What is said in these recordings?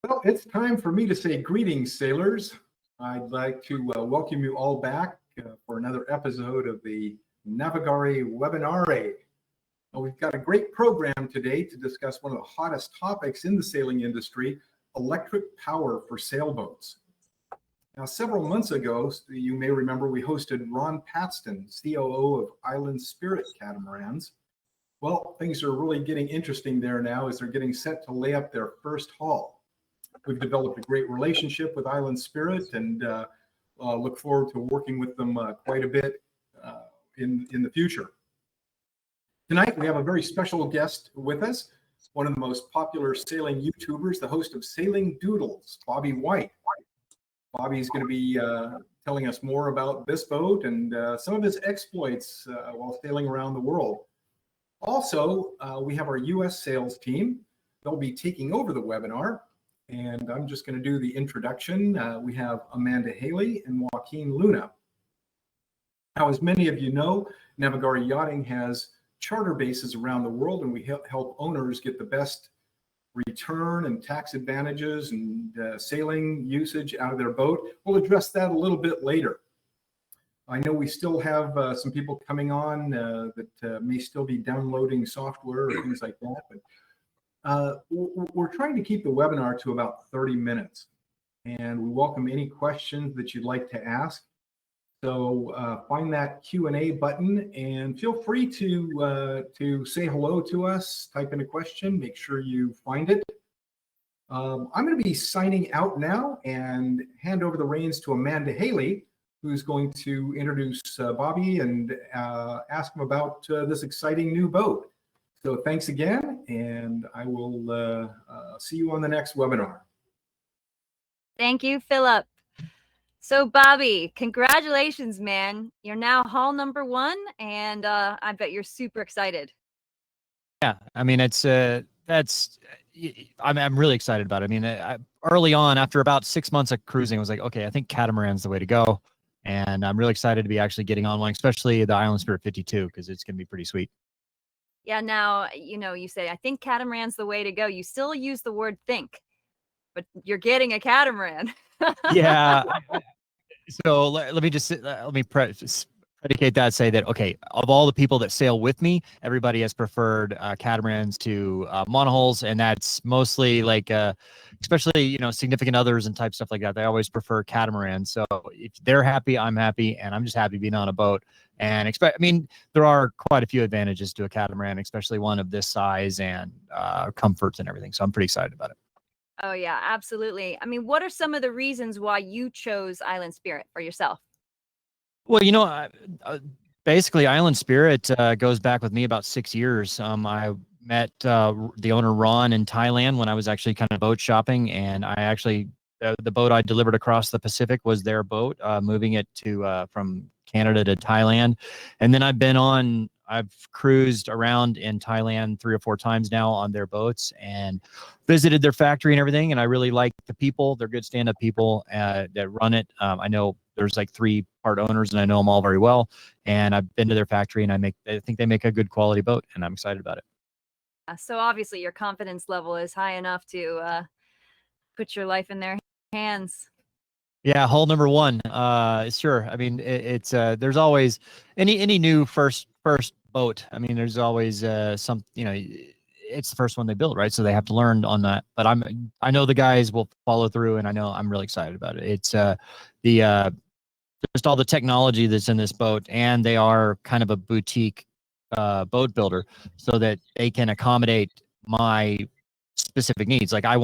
Well, it's time for me to say greetings, sailors. I'd like to welcome you all back for another episode of the Navigare Webinare. Well, we've got a great program today to discuss one of the hottest topics in the sailing industry, electric power for sailboats. Now, several months ago, you may remember we hosted Ron Paxton, COO of Island Spirit Catamarans. Well, things are really getting interesting there now as they're getting set to lay up their first haul. We've developed a great relationship with Island Spirit and look forward to working with them quite a bit in the future. Tonight, we have a very special guest with us, one of the most popular sailing YouTubers, the host of Sailing Doodles, Bobby White. Bobby's going to be telling us more about this boat and some of his exploits while sailing around the world. Also, we have our U.S. sales team. They'll be taking over the webinar. And I'm just going to do the introduction. We have Amanda Haley and Joaquin Luna. Now, as many of you know, Navigare Yachting has charter bases around the world, and we help owners get the best return and tax advantages and sailing usage out of their boat. We'll address that a little bit later. I know we still have some people coming on that may still be downloading software or things like that, but we're trying to keep the webinar to about 30 minutes, and we welcome any questions that you'd like to ask. So find that Q&A button and feel free to say hello to us, type in a question, make sure you find it. I'm going to be signing out now and hand over the reins to Amanda Haley, who's going to introduce Bobby and ask him about this exciting new boat. So thanks again, and I will see you on the next webinar. Thank you, Philip. So Bobby, congratulations, man. You're now haul number 1, and I bet you're super excited. Yeah, I mean, it's I'm really excited about it. I mean, early on, after about 6 months of cruising, I was like, okay, I think Catamaran's the way to go. And I'm really excited to be actually getting on one, especially the Island Spirit 52, because it's going to be pretty sweet. Yeah, now, you say, I think Catamaran's the way to go. You still use the word think, but you're getting a catamaran. Yeah. So let me predicate that, say that, okay, of all the people that sail with me, everybody has preferred catamarans to monohulls, and that's mostly like, especially, significant others and type stuff like that. They always prefer catamarans. So if they're happy, I'm happy, and I'm just happy being on a boat. And there are quite a few advantages to a catamaran, especially one of this size and comforts and everything. So I'm pretty excited about it. Oh, yeah, absolutely. I mean, what are some of the reasons why you chose Island Spirit for yourself? Well, basically, Island Spirit goes back with me about 6 years. I met the owner, Ron, in Thailand when I was actually kind of boat shopping, and I actually, the boat I delivered across the Pacific was their boat, moving it to from Canada to Thailand. And then I've cruised around in Thailand 3 or 4 times now on their boats and visited their factory and everything. And I really like the people. They're good stand-up people that run it. I know there's like 3 part owners, and I know them all very well. And I've been to their factory, and I think they make a good quality boat, and I'm excited about it. So obviously your confidence level is high enough to put your life in their hands. Yeah, hull number 1. Sure. I mean, it's there's always any new first boat. I mean, there's always some, it's the first one they build, right? So they have to learn on that. But I know the guys will follow through, and I know I'm really excited about it. It's just all the technology that's in this boat, and they are kind of a boutique boat builder, so that they can accommodate my specific needs. Like I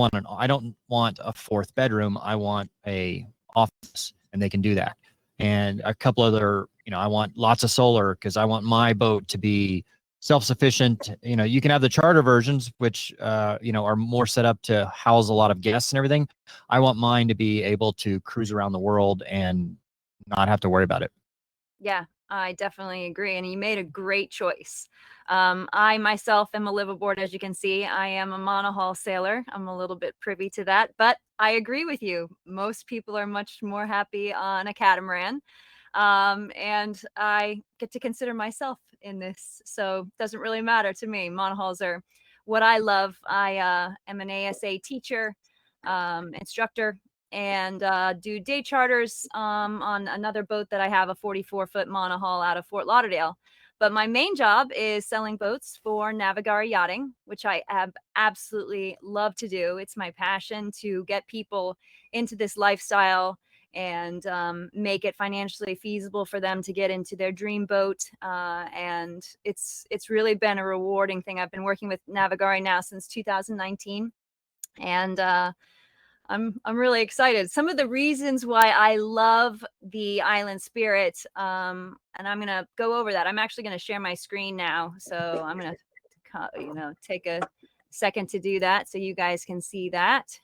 don't want a 4th bedroom. I want a office, and they can do that. And a couple other, I want lots of solar because I want my boat to be self-sufficient. You can have the charter versions, which, are more set up to house a lot of guests and everything. I want mine to be able to cruise around the world and not have to worry about it. Yeah, I definitely agree. And you made a great choice. I myself am a liveaboard, as you can see. I am a monohull sailor. I'm a little bit privy to that, but I agree with you. Most people are much more happy on a catamaran. And I get to consider myself in this. So it doesn't really matter to me. Monohulls are what I love. I am an ASA teacher. instructor and do day charters on another boat that I have, a 44-foot monohull out of Fort Lauderdale. But my main job is selling boats for Navigare Yachting, which I absolutely love to do. It's my passion to get people into this lifestyle and make it financially feasible for them to get into their dream boat. And it's really been a rewarding thing. I've been working with Navigare now since 2019, and I'm really excited. Some of the reasons why I love the Island Spirit, and I'm gonna go over that. I'm actually gonna share my screen now, so I'm gonna take a second to do that so you guys can see that.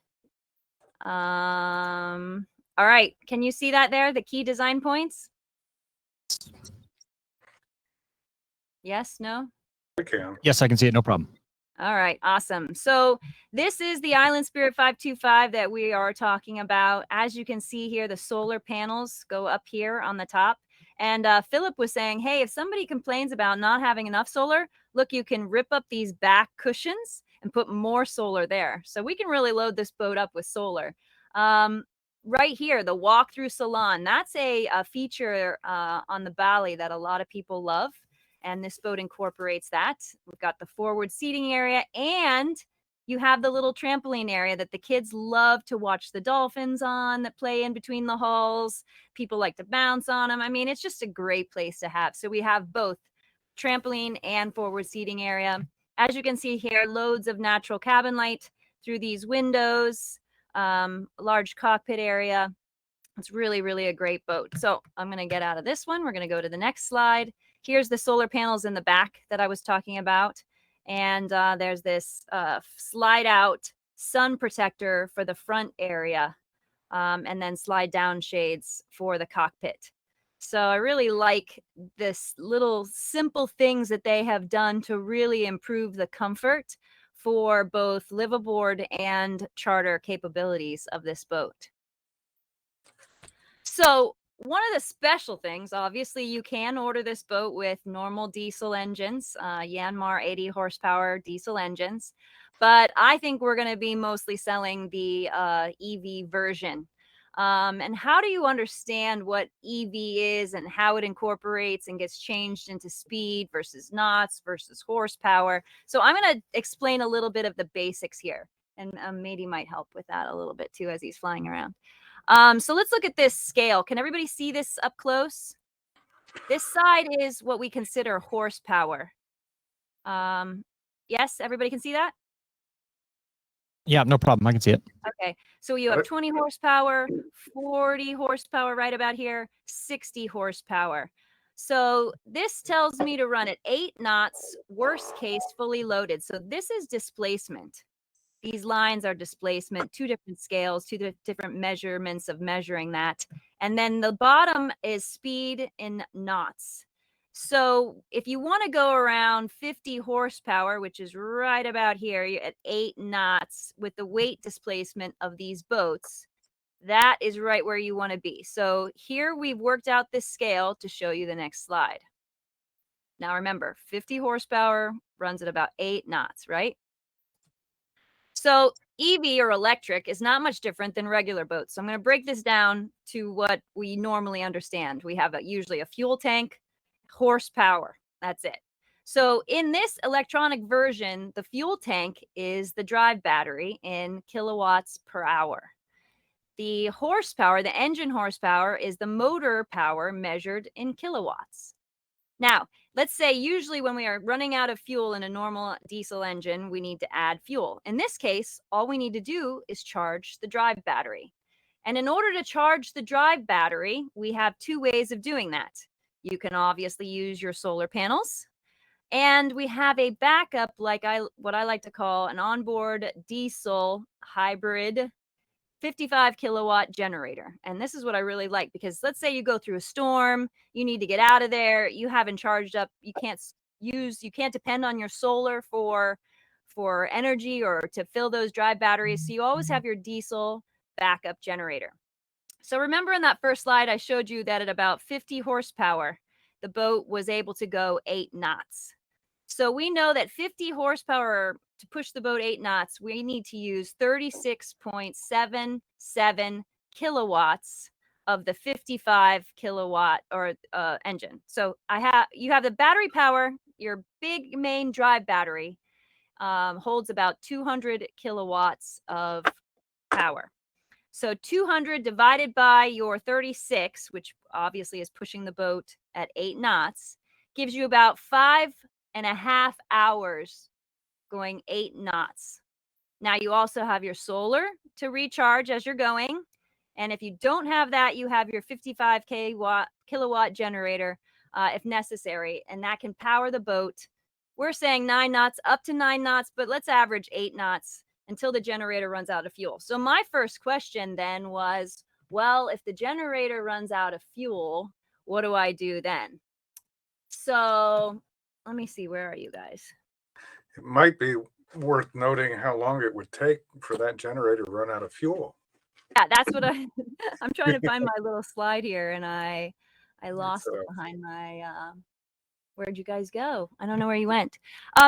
All right, can you see that there? The key design points? Yes, no? I can. Yes, I can see it. No problem. All right, awesome. So this is the Island Spirit 525 that we are talking about. As you can see here, the solar panels go up here on the top. And Philip was saying, hey, if somebody complains about not having enough solar, look, you can rip up these back cushions and put more solar there. So we can really load this boat up with solar. Right here, the walk-through salon, that's a feature on the Bali that a lot of people love. And this boat incorporates that. We've got the forward seating area, and you have the little trampoline area that the kids love to watch the dolphins on that play in between the hulls. People like to bounce on them. I mean, it's just a great place to have. So we have both trampoline and forward seating area. As you can see here, loads of natural cabin light through these windows, large cockpit area. It's really, really a great boat. So I'm going to get out of this one. We're going to go to the next slide. Here's the solar panels in the back that I was talking about. And there's this slide out sun protector for the front area, and then slide down shades for the cockpit. So I really like this little simple things that they have done to really improve the comfort for both live aboard and charter capabilities of this boat. So one of the special things, obviously, you can order this boat with normal diesel engines, Yanmar 80 horsepower diesel engines, but I think we're going to be mostly selling the EV version. And how do you understand what EV is and how it incorporates and gets changed into speed versus knots versus horsepower? So I'm going to explain a little bit of the basics here, and Mady might help with that a little bit too as he's flying around. So let's look at this scale. Can everybody see this up close? This side is what we consider horsepower. Yes, everybody can see that? Yeah, no problem. I can see it. Okay, so you have 20 horsepower, 40 horsepower right about here, 60 horsepower. So this tells me to run at 8 knots, worst case, fully loaded. So this is displacement. These lines are displacement, 2 different scales, 2 different measurements of measuring that. And then the bottom is speed in knots. So if you want to go around 50 horsepower, which is right about here, you're at 8 knots with the weight displacement of these boats, that is right where you want to be. So here we've worked out this scale to show you the next slide. Now remember, 50 horsepower runs at about 8 knots, right? So EV or electric is not much different than regular boats. So I'm going to break this down to what we normally understand. We have usually a fuel tank, horsepower. That's it. So in this electronic version, the fuel tank is the drive battery in kilowatts per hour. The horsepower, the engine horsepower, is the motor power measured in kilowatts. Now, let's say usually when we are running out of fuel in a normal diesel engine, we need to add fuel. In this case, all we need to do is charge the drive battery. And in order to charge the drive battery, we have 2 ways of doing that. You can obviously use your solar panels, and we have a backup, like what I like to call an onboard diesel hybrid 55 kilowatt generator. And this is what I really like, because let's say you go through a storm, you need to get out of there, you haven't charged up, you can't depend on your solar for energy or to fill those drive batteries. So you always have your diesel backup generator. So remember in that first slide, I showed you that at about 50 horsepower, the boat was able to go 8 knots. So we know that 50 horsepower to push the boat 8 knots, we need to use 36.77 kilowatts of the 55 kilowatt or engine. So you have the battery power. Your big main drive battery holds about 200 kilowatts of power. So 200 divided by your 36, which obviously is pushing the boat at 8 knots, gives you about 5.5 hours going 8 knots. Now you also have your solar to recharge as you're going. And if you don't have that, you have your 55 kilowatt generator if necessary, and that can power the boat. We're saying 9 knots, up to 9 knots, but let's average 8 knots until the generator runs out of fuel. So my first question then was, well, if the generator runs out of fuel, what do I do then? So let me see, where are you guys? It might be worth noting how long it would take for that generator to run out of fuel. Yeah, that's what I'm trying to find my little slide here, and I lost it behind my where'd you guys go? I don't know where you went.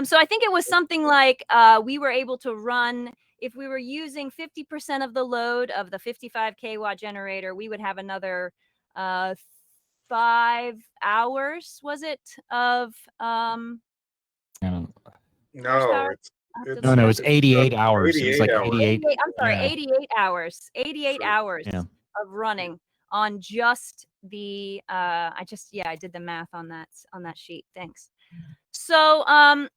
So I think it was something like we were able to run, if we were using 50% of the load of the 55 kilowatt generator, we would have another 5 hours, was it, of No, horsepower? No, it's 88 hours. It was like 88. I'm sorry, Yeah. 88 hours. 88 Sure. hours Yeah. of running on just the I did the math on that sheet. Thanks. So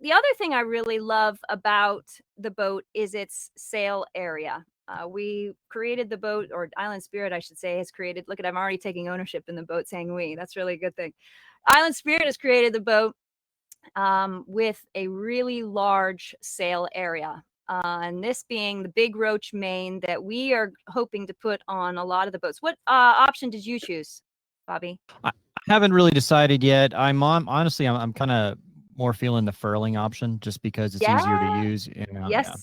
the other thing I really love about the boat is its sail area. We created the boat, or Island Spirit, I should say, has created. Look at, I'm already taking ownership in the boat, saying we. That's really a good thing. Island Spirit has created the boat with a really large sail area. And this being the big roach main that we are hoping to put on a lot of the boats. What option did you choose, Bobby? I haven't really decided yet. Honestly, I'm kind of more feeling the furling option just because it's easier to use. Yes. Yeah.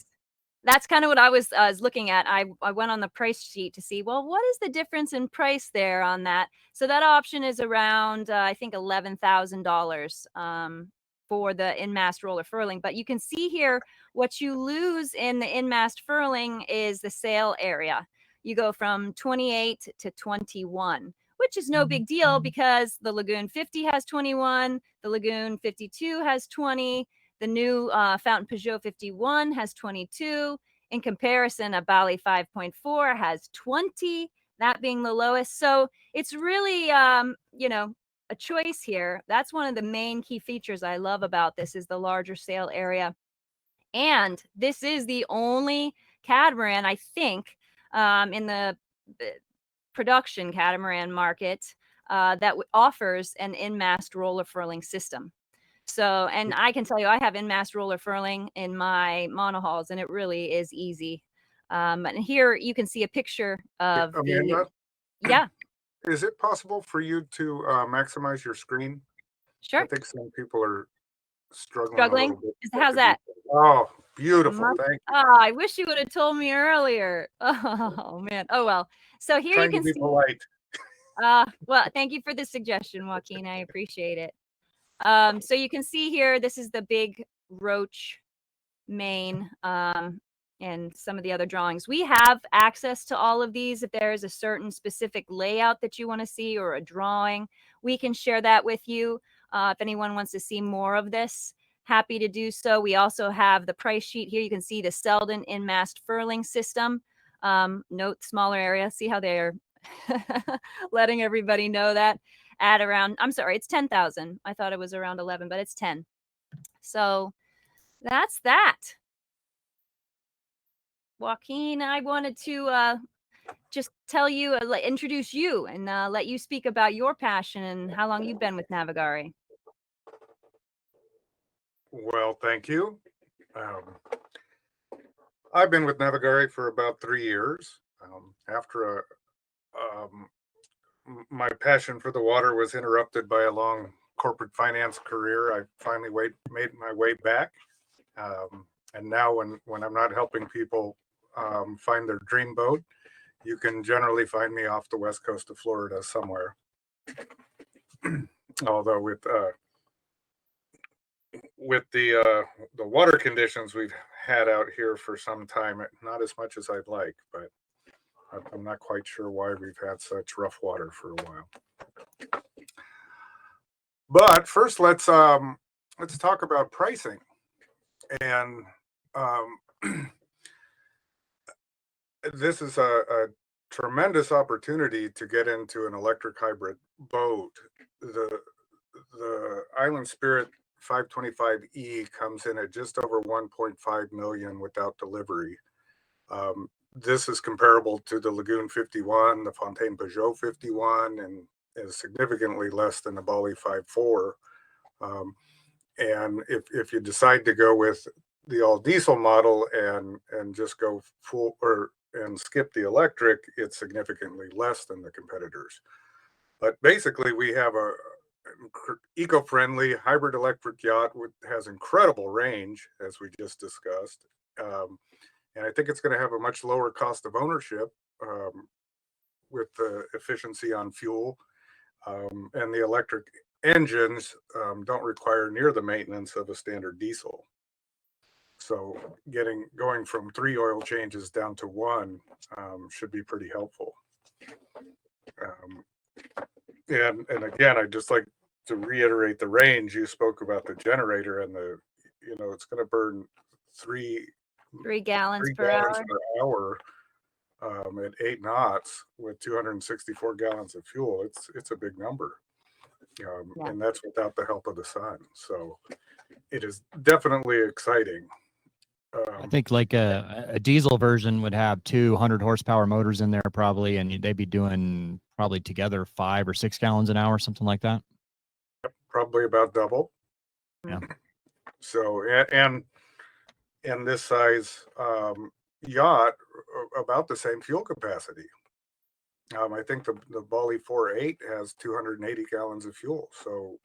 That's kind of what I was looking at. I went on the price sheet to see, well, what is the difference in price there on that? So that option is around, I think, $11,000 for the in-mast roller furling. But you can see here what you lose in the in-mast furling is the sail area. You go from 28 to 21, which is no big deal because the Lagoon 50 has 21, the Lagoon 52 has 20, the new Fountain Peugeot 51 has 22. In comparison, a Bali 5.4 has 20, that being the lowest. So it's really, a choice here. That's one of the main key features I love about this is the larger sail area. And this is the only catamaran, I think, in the production catamaran market that offers an in-mast roller furling system. So, and I can tell you, I have in-mast roller furling in my monohulls, and it really is easy. And here you can see a picture of Amanda, yeah. Is it possible for you to maximize your screen? Sure. I think some people are struggling a little bit. How's that? Oh, beautiful. Thank you. Oh, I wish you would have told me earlier. Oh, man. Oh, well. So here Trying you can to be see. polite. Well, thank you for the suggestion, Joaquin. I appreciate it. So you can see here, this is the big roach main and some of the other drawings. We have access to all of these. If there is a certain specific layout that you want to see or a drawing, we can share that with you. If anyone wants to see more of this, happy to do so. We also have the price sheet here. You can see the Selden in-mast furling system. Note smaller area. See how they're letting everybody know that at around, I'm sorry, it's 10,000. I thought it was around 11, but it's 10. So that's that. Joaquin, I wanted to just tell you, introduce you and let you speak about your passion and how long you've been with Navigare. Well, thank you. I've been with Navigare for about 3 years. After my passion for the water was interrupted by a long corporate finance career, I finally made my way back. And now when I'm not helping people find their dream boat, you can generally find me off the west coast of Florida somewhere. Although with with the water conditions we've had out here for some time, not as much as I'd like, but I'm not quite sure why we've had such rough water for a while. But first, let's talk about pricing. And this is a tremendous opportunity to get into an electric hybrid boat. The Island Spirit 525E comes in at just over 1.5 million without delivery. This is comparable to the Lagoon 51, the Fontaine Peugeot 51, and is significantly less than the Bali 54. And if you decide to go with the all diesel model and just go full and skip the electric, it's significantly less than the competitors. But basically, we have a eco-friendly hybrid electric yacht has incredible range, as we just discussed, and I think it's going to have a much lower cost of ownership with the efficiency on fuel, and the electric engines don't require near the maintenance of a standard diesel. So going from 3 oil changes down to 1 should be pretty helpful. And again, I'd just like to reiterate the range. You spoke about the generator, and it's going to burn 3 gallons per hour at 8 knots with 264 gallons of fuel. It's a big number. And that's without the help of the sun. So it is definitely exciting. I think like a diesel version would have 200 horsepower motors in there probably, and they'd be doing probably together 5 or 6 gallons an hour, something like that. Probably about double. Yeah. So, and this size yacht, about the same fuel capacity. I think the Bali 4.8 has 280 gallons of fuel. So,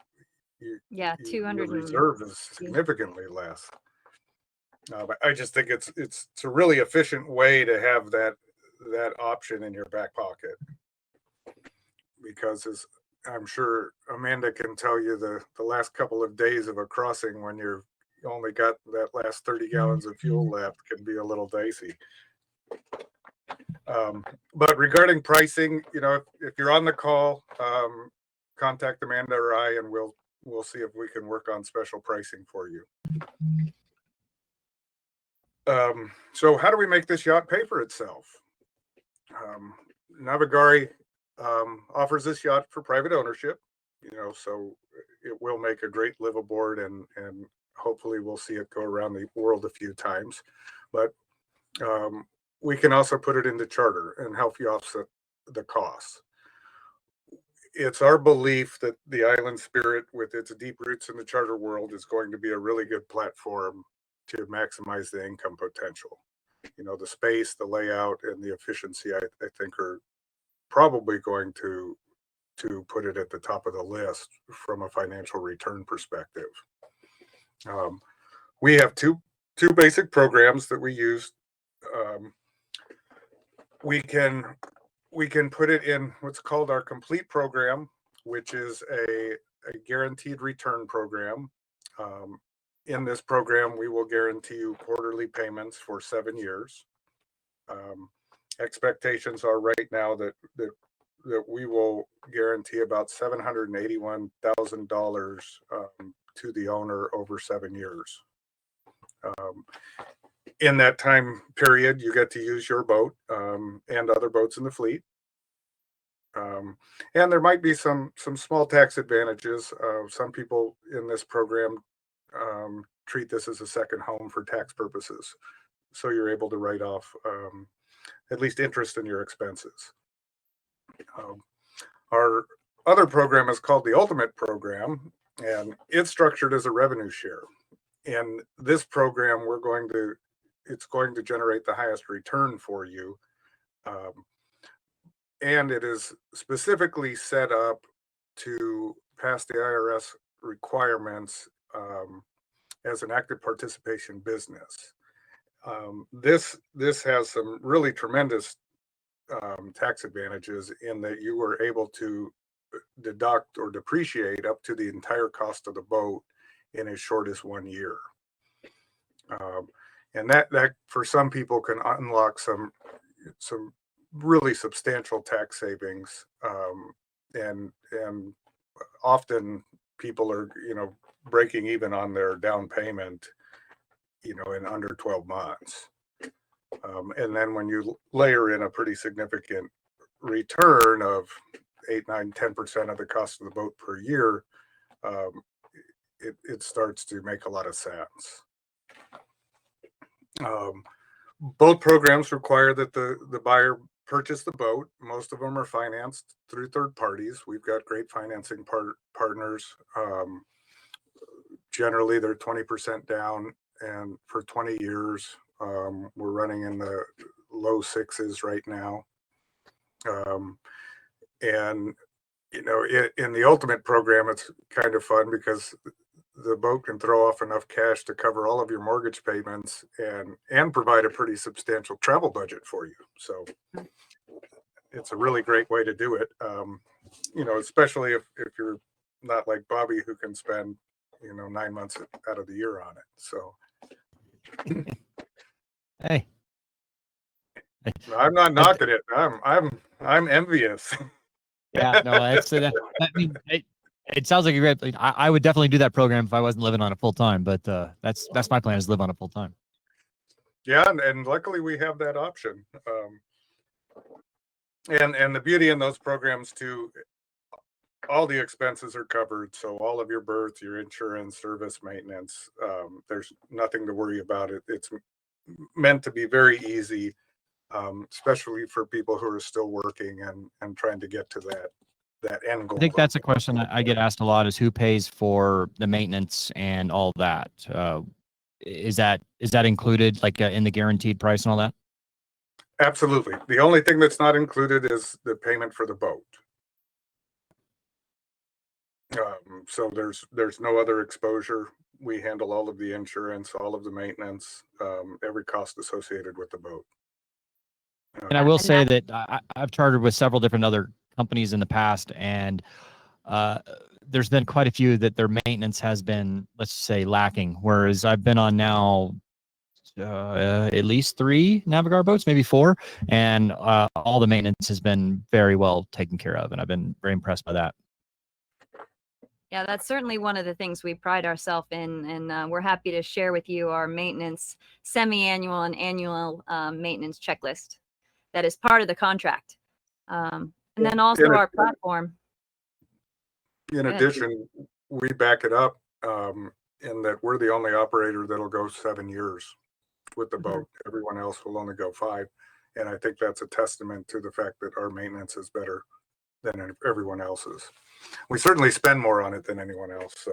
200 your reserve is significantly less. But I just think it's a really efficient way to have that option in your back pocket, because as I'm sure Amanda can tell you, the last couple of days of a crossing when you only got that last 30 gallons of fuel left can be a little dicey. But regarding pricing, if you're on the call, contact Amanda or I, and we'll see if we can work on special pricing for you. So how do we make this yacht pay for itself? Navigare offers this yacht for private ownership, so it will make a great liveaboard, and hopefully we'll see it go around the world a few times. But we can also put it into charter and help you offset the costs. It's our belief that the Island Spirit, with its deep roots in the charter world, is going to be a really good platform to maximize the income potential. The space, the layout, and the efficiency, I think, are probably going to put it at the top of the list from a financial return perspective. We have two basic programs that we use. We can put it in what's called our complete program, which is a guaranteed return program. In this program, we will guarantee you quarterly payments for 7 years. Expectations are right now that we will guarantee about $781,000 to the owner over 7 years. In that time period, you get to use your boat and other boats in the fleet. And there might be some small tax advantages. Some people in this program treat this as a second home for tax purposes. So you're able to write off at least interest in your expenses. Our other program is called the Ultimate Program, and it's structured as a revenue share. In this program, it's going to generate the highest return for you. And it is specifically set up to pass the IRS requirements as an active participation business. This has some really tremendous tax advantages in that you were able to deduct or depreciate up to the entire cost of the boat in as short as 1 year. And that for some people can unlock some really substantial tax savings. And often people are, breaking even on their down payment, in under 12 months. And then when you layer in a pretty significant return of 8, 9, 10% of the cost of the boat per year, it starts to make a lot of sense. Both programs require that the buyer purchase the boat. Most of them are financed through third parties. We've got great financing partners. Generally, they're 20% down, and for 20 years, we're running in the low 6s right now. And in the ultimate program, it's kind of fun because the boat can throw off enough cash to cover all of your mortgage payments and provide a pretty substantial travel budget for you. So it's a really great way to do it. Especially if you're not like Bobby, who can spend 9 months out of the year on it. So Hey, I'm not knocking it. I'm envious. yeah, no, that's I mean, it sounds like a great. I would definitely do that program if I wasn't living on it full time. But that's my plan, is live on it full time. Yeah, and luckily we have that option. And the beauty in those programs too, all the expenses are covered. So all of your berth, your insurance, service, maintenance, there's nothing to worry about. It's meant to be very easy, especially for people who are still working and trying to get to that end goal. I think that's a question I get asked a lot: is who pays for the maintenance and all that? Is that included, like in the guaranteed price and all that? Absolutely. The only thing that's not included is the payment for the boat. So there's no other exposure. We handle all of the insurance, all of the maintenance, every cost associated with the boat. And I will say that I've chartered with several different other companies in the past, and there's been quite a few that their maintenance has been, let's say, lacking. Whereas I've been on now at least 3 Navigare boats, maybe 4, and all the maintenance has been very well taken care of, and I've been very impressed by that. Yeah, that's certainly one of the things we pride ourselves in, and we're happy to share with you our maintenance, semi-annual and annual maintenance checklist that is part of the contract. And then also our platform. In addition, we back it up in that we're the only operator that'll go 7 years with the boat. Everyone else will only go 5. And I think that's a testament to the fact that our maintenance is better than everyone else's. We certainly spend more on it than anyone else. So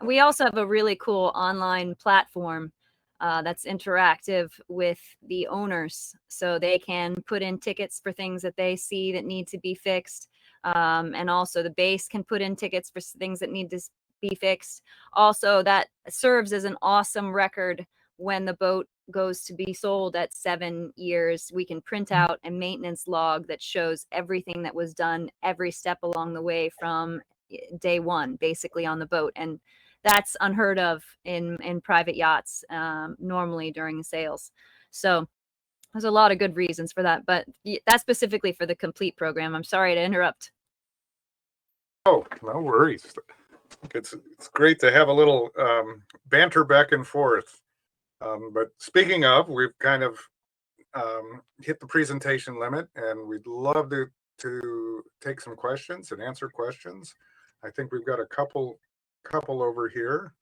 we also have a really cool online platform that's interactive with the owners, so they can put in tickets for things that they see that need to be fixed, and also the base can put in tickets for things that need to be fixed. Also, that serves as an awesome record when the boat goes to be sold at 7 years. We can print out a maintenance log that shows everything that was done every step along the way from day one, basically, on the boat. And that's unheard of in private yachts normally during the sales. So there's a lot of good reasons for that, but that's specifically for the complete program. I'm sorry to interrupt. Oh, no worries. It's great to have a little banter back and forth. But speaking of, we've kind of hit the presentation limit, and we'd love to take some questions and answer questions. I think we've got a couple over here.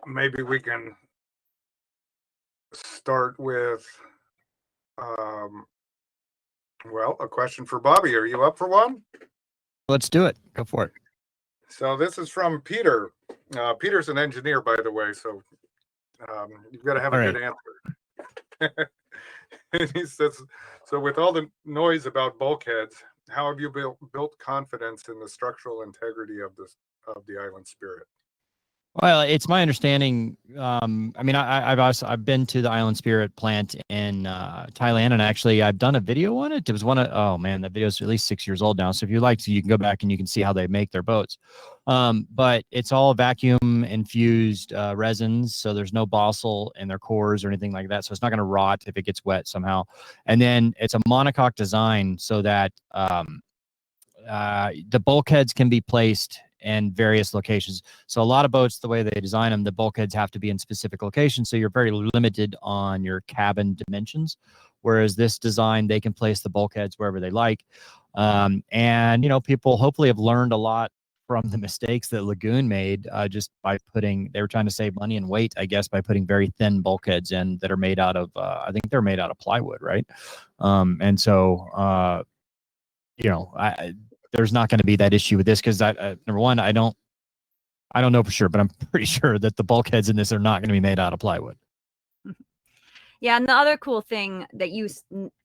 Maybe we can start with a question for Bobby. Are you up for one? Let's do it. Go for it. So this is from Peter. Peter's an engineer, by the way, so you've got to have a good answer. And he says, so with all the noise about bulkheads, how have you built confidence in the structural integrity of the Island Spirit? Well, it's my understanding. I mean, I've been to the Island Spirit plant in Thailand, and actually I've done a video on it. It was oh man, that video is at least 6 years old now. So if you like to, you can go back and you can see how they make their boats. But it's all vacuum infused resins, so there's no balsa in their cores or anything like that. So it's not going to rot if it gets wet somehow. And then it's a monocoque design so that the bulkheads can be placed in various locations. So a lot of boats, the way they design them, the bulkheads have to be in specific locations. So you're very limited on your cabin dimensions. Whereas this design, they can place the bulkheads wherever they like. And, you know, people hopefully have learned a lot from the mistakes that Lagoon made just by they were trying to save money and weight, I guess, by putting very thin bulkheads in that are made out of, I think they're made out of plywood, right? And so, you know, there's not going to be that issue with this because number one, I don't know for sure, but I'm pretty sure that the bulkheads in this are not going to be made out of plywood. Yeah, and the other cool thing that you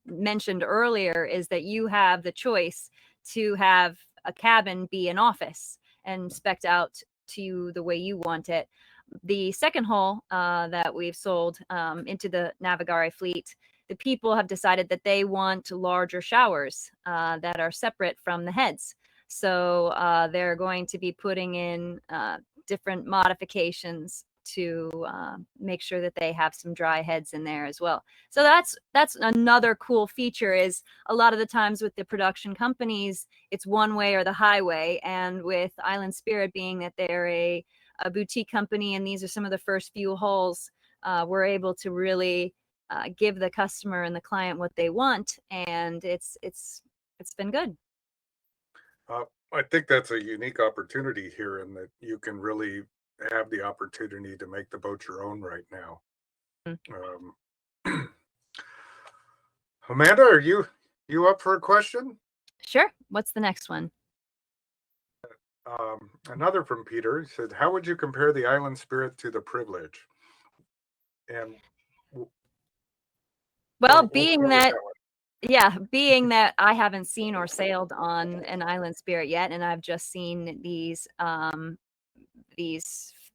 mentioned earlier is that you have the choice to have a cabin be an office and spec'd out to you the way you want it. The second hull that we've sold into the Navigare fleet, the people have decided that they want larger showers that are separate from the heads. So they're going to be putting in different modifications to make sure that they have some dry heads in there as well. So that's another cool feature is a lot of the times with the production companies, it's one way or the highway. And with Island Spirit being that they're a boutique company and these are some of the first few hulls, we're able to really give the customer and the client what they want. And it's been good. I think that's a unique opportunity here in that you can really have the opportunity to make the boat your own right now. Amanda, are you up for a question? Sure. What's the next one? Another from Peter. He said, how would you compare the Island Spirit to the Privilege? And well, we'll being start with that that one. yeah, being that I haven't seen or sailed on an Island Spirit yet, and I've just seen the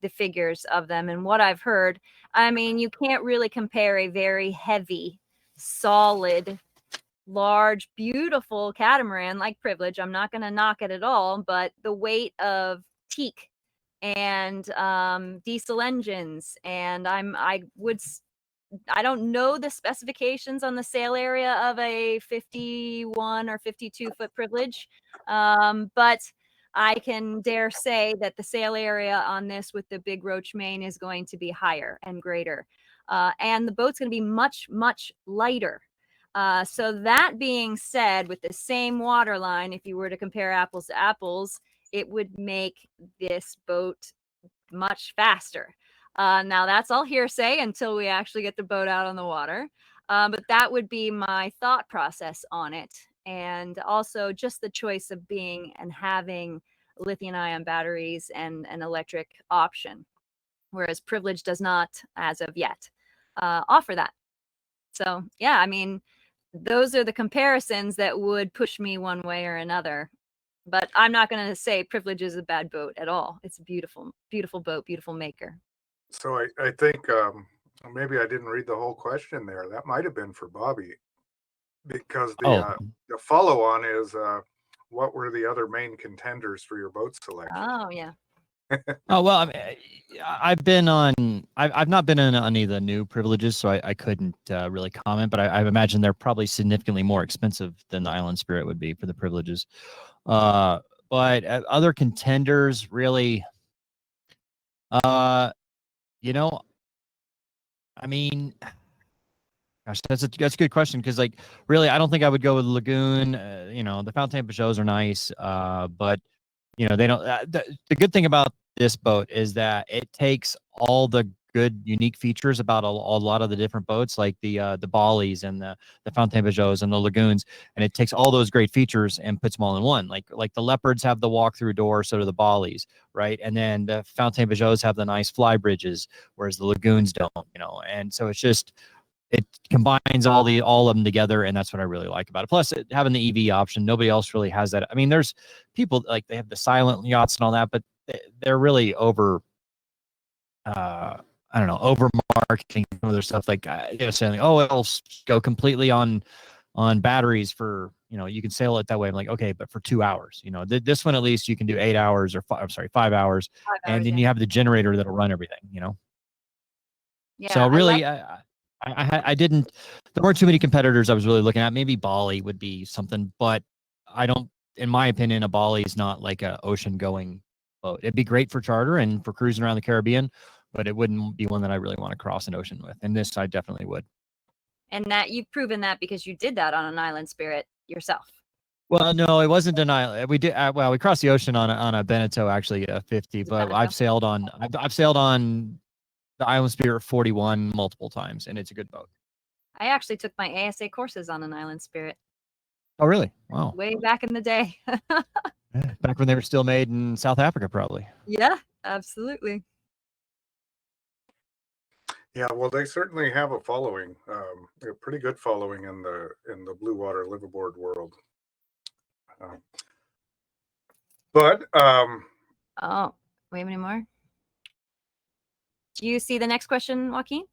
figures of them and what I've heard, I mean, you can't really compare a very heavy, solid, large, beautiful catamaran like Privilege. I'm not going to knock it at all, but the weight of teak and diesel engines, and I don't know the specifications on the sail area of a 51 or 52 foot Privilege, but I can dare say that the sail area on this with the big roach main is going to be higher and greater. And the boat's going to be much, much lighter. So that being said, with the same water line, if you were to compare apples to apples, it would make this boat much faster. Now that's all hearsay until we actually get the boat out on the water. But that would be my thought process on it. And also just the choice of being and having lithium ion batteries and an electric option, whereas Privilege does not, as of yet, offer that. So yeah, I mean, those are the comparisons that would push me one way or another. But I'm not going to say Privilege is a bad boat at all. It's a beautiful, beautiful boat, beautiful maker. So I think maybe I didn't read the whole question there. That might have been for Bobby, because the follow on is what were the other main contenders for your boat selection? Oh yeah. Oh well, I mean, I've not been in any of the new Privileges, so I couldn't really comment. But I imagine they're probably significantly more expensive than the Island Spirit would be for the Privileges. But other contenders, really, you know, I mean, gosh, that's a good question because, like, really, I don't think I would go with Lagoon. You know, the Fountaine Peugeots are nice, but you know, they don't. The good thing about this boat is that it takes all the good, unique features about a lot of the different boats, like the Bollies and the Fountaine Peugeots and the Lagoons, and it takes all those great features and puts them all in one. Like the Leopards have the walk-through door, so do the Bollies, right? And then the Fountaine Peugeots have the nice fly bridges, whereas the Lagoons don't. You know, and so it combines all of them together, and that's what I really like about it. Plus, having the EV option, nobody else really has that. I mean, there's people like they have the silent yachts and all that, but they're really I don't know, over marketing some other stuff like saying, oh, it'll go completely on batteries for, you can sail it that way. I'm like, okay, but for 2 hours, this one at least you can do 8 hours or I'm sorry, 5 hours, 5 hours, and then yeah. you have the generator that'll run everything. Yeah, So I really, like I didn't. There weren't too many competitors I was really looking at. Maybe Bali would be something, but I don't. In my opinion, a Bali is not like a ocean going boat. It'd be great for charter and for cruising around the Caribbean, but it wouldn't be one that I really want to cross an ocean with. And this, I definitely would. and that you've proven that because you did that on an Island Spirit yourself. Well, no, it wasn't an island. We did well. We crossed the ocean on a Beneteau, actually, a 50. But Beneteau. I've sailed on the Island Spirit 41 multiple times, and it's a good boat. I actually took my ASA courses on an Island Spirit Oh, really? Wow. way back in the day. Yeah, back when they were still made in South Africa, probably. Yeah, absolutely. Yeah, well, they certainly have a following, a pretty good following in the blue water liveaboard world. But Oh, wait, any more? Do you see the next question, Joaquin?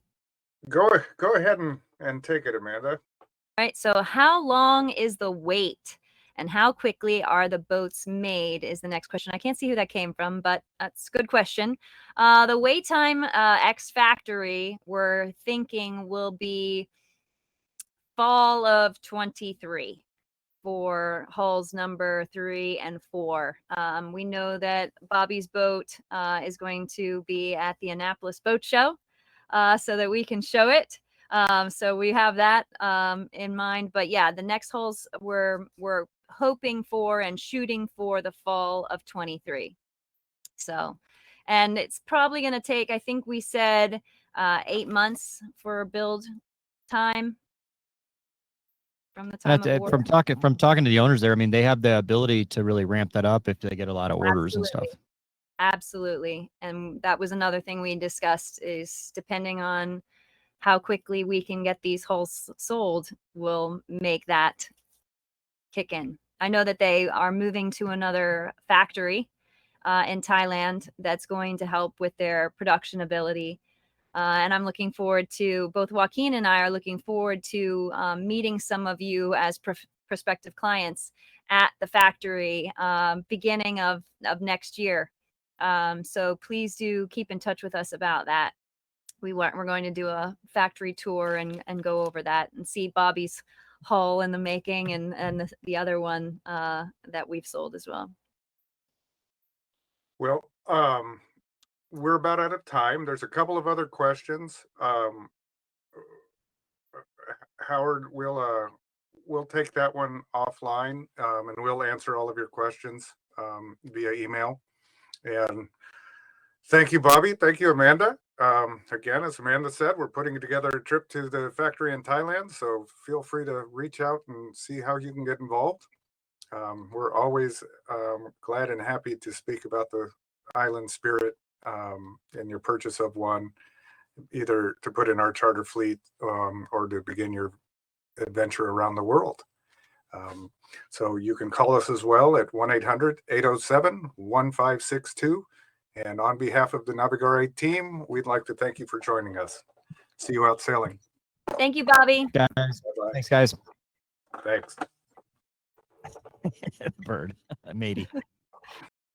go ahead and take it, Amanda. All right. So, how long is the wait, and how quickly are the boats made? Is the next question. I can't see who that came from, but that's a good question. The wait time, X factory, we're thinking will be fall of 23 for hulls number 3 and 4. We know that Bobby's boat is going to be at the Annapolis Boat Show, so that we can show it. So we have that in mind. But yeah, the next hulls we're hoping for and shooting for the fall of 23. So, and it's probably going to take, I think we said 8 months for build time. From the time of order. From talking to the owners there, I mean, they have the ability to really ramp that up if they get a lot of orders and stuff. Absolutely. And that was another thing we discussed, is depending on how quickly we can get these hulls sold will make that kick in. I know that they are moving to another factory in Thailand that's going to help with their production ability. And I'm looking forward to, both Joaquin and I are looking forward to meeting some of you as prospective clients at the factory beginning of next year. So please do keep in touch with us about that. We're going to do a factory tour and go over that and see Bobby's hull in the making, and the other one that we've sold as well. Well, we're about out of time. There's a couple of other questions. Howard, we'll take that one offline, and we'll answer all of your questions via email. And thank you, Bobby. Thank you, Amanda. Again, as Amanda said, we're putting together a trip to the factory in Thailand, so feel free to reach out and see how you can get involved. We're always glad and happy to speak about the Island Spirit and your purchase of one, either to put in our charter fleet or to begin your adventure around the world. So you can call us as well at 1-800-807-1562. And on behalf of the Navigare team, we'd like to thank you for joining us. See you out sailing. Thank you, Bobby. Guys, Bye-bye. thanks, guys. Thanks. Bird, matey.